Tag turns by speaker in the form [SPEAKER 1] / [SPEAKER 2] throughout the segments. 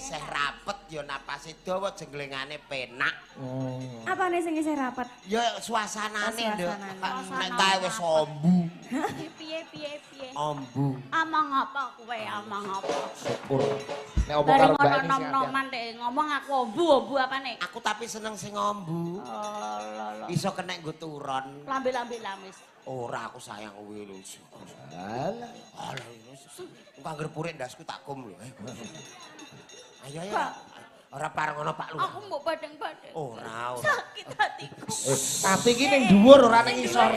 [SPEAKER 1] Isih rapet ya napase dawa jenglengane penak.
[SPEAKER 2] Apane sing isih rapet?
[SPEAKER 1] Ya suasanane nduk.
[SPEAKER 2] Suasanane.
[SPEAKER 1] Nek kae wis ombu.
[SPEAKER 2] Piye?
[SPEAKER 1] Ombu.
[SPEAKER 2] Amang apa kowe amang apa?
[SPEAKER 3] Syukur. Nek opo
[SPEAKER 2] Bareng
[SPEAKER 3] karo Mbak
[SPEAKER 2] ana
[SPEAKER 3] ini
[SPEAKER 2] nom-noman dek ngomong aku ombu apane?
[SPEAKER 1] Aku tapi seneng sing ombu.
[SPEAKER 2] Oh, lho.
[SPEAKER 1] Iso kena nggo turon.
[SPEAKER 2] Lambe-lambe lamis.
[SPEAKER 1] Ora aku sayang kowe lho.
[SPEAKER 3] Alah.
[SPEAKER 1] Alah, engko angger purik ndasku tak kum lho. Ayo ayo. Ora pareng ana Pak Lurah.
[SPEAKER 2] Aku mbok badeng-badeng.
[SPEAKER 1] Ora.
[SPEAKER 2] Sakit hatiku.
[SPEAKER 3] Ati iki ning dhuwur ora ning ngisor.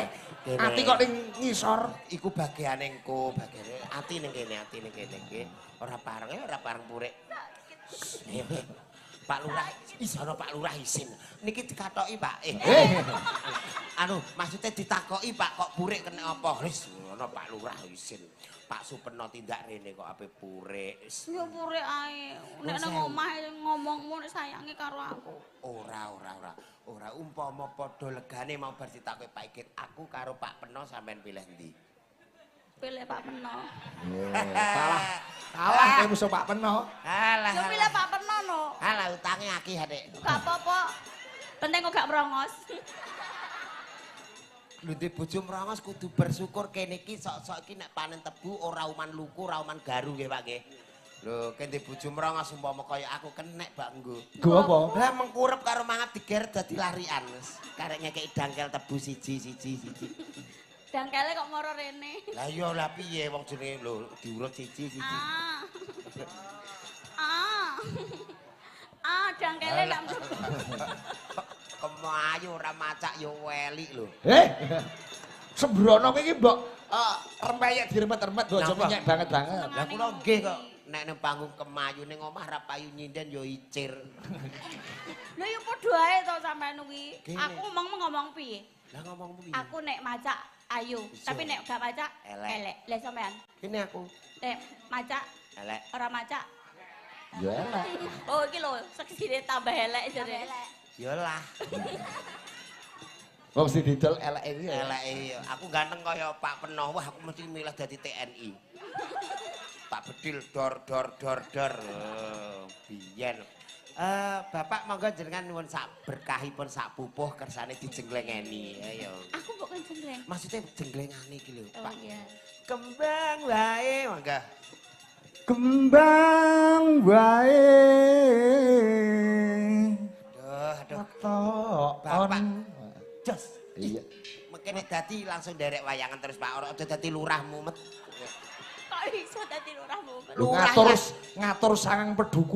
[SPEAKER 3] Ati kok ning ngisor.
[SPEAKER 1] Iku bagiane engko, bagiane ati ning kene nggih. Ora pareng purik. Ayo. Pak Lurah, isono Pak Lurah isin. Niki dikatoki, Pak. Anu, maksudnya ditakoki, Pak, kok purik kena apa? Wis ngono Pak Lurah isin. Pak Supeno tindak rene kok ape purik.
[SPEAKER 2] Ya purik ae. Nek nang omah ngomongmu sayange karo aku.
[SPEAKER 1] Ora. Umpama padha legane mau bar ditakoki Pak Ikit, aku karo Pak Peno sampean pilih ndi?
[SPEAKER 2] Pilih Pak Peno.
[SPEAKER 3] Salah kowe musuh Pak Peno.
[SPEAKER 1] Alah.
[SPEAKER 2] Yo pilih Pak Peno no.
[SPEAKER 1] Alah utange akeh Dek.
[SPEAKER 2] Gak apa-apa. Penting kok gak merongos.
[SPEAKER 1] Lho ndek bojo mrongos kudu bersyukur kene iki sok-sok iki nek panen tebu ora uman luku, ora uman garu nggih Pak nggih. Lho kene ndek bojo mrongos umpama kaya aku kenek Mbak nggo.
[SPEAKER 3] Nggo apa?
[SPEAKER 1] Lah mengkurep karo mangap digeret dadi larian wis. Karek ngekeki dangkel tebu siji.
[SPEAKER 2] Dangkele kok moro rene.
[SPEAKER 1] Lah iya lah piye wong jenenge lho diurut siji.
[SPEAKER 2] Dangkele nak
[SPEAKER 1] Kemayu ora macak yo welik lho.
[SPEAKER 3] Sembrono kowe iki mbok rempeyek diremet-remet bojo nyek banget.
[SPEAKER 1] Lah kula nggih kok nek ning panggung kemayu ning omah ra payu nyinden yo icir.
[SPEAKER 2] Lha yo padha ae to sampean kuwi. Aku ngomong piye?
[SPEAKER 1] Lah ngomongmu piye?
[SPEAKER 2] Aku nek macak ayu, tapi nek gak macak elek. Lah sampean?
[SPEAKER 1] Kene aku.
[SPEAKER 2] Nek macak
[SPEAKER 1] Elek.
[SPEAKER 2] ora macak.
[SPEAKER 3] Ya elek.
[SPEAKER 2] Oh iki lho, seksine tambah elek jare.
[SPEAKER 1] Ya lah.
[SPEAKER 3] Wong sing didol elek iki ya.
[SPEAKER 1] Eleke aku ganteng kaya Pak Peno. Wah aku mesti milih dadi TNI. Tak bedil dor. Biyen. Bapak monggo jenengan nuwun sak berkahipun sak pupuh kersane dijenglengeni. Ayo.
[SPEAKER 2] Aku mbok kan jengleng.
[SPEAKER 1] Maksudnya jenglengane iki lho,
[SPEAKER 2] Oh
[SPEAKER 1] Pak.
[SPEAKER 2] iya.
[SPEAKER 1] Kembang wae monggo.
[SPEAKER 3] Kembang wae.
[SPEAKER 1] Aduh. Bapak. Jos.
[SPEAKER 3] Iya.
[SPEAKER 1] Mekene dadi langsung derek wayangan terus Pak. Ora dadi lurah mumet.
[SPEAKER 2] Kok iso dadi lurahmu?
[SPEAKER 3] Ngatur sangang peduku.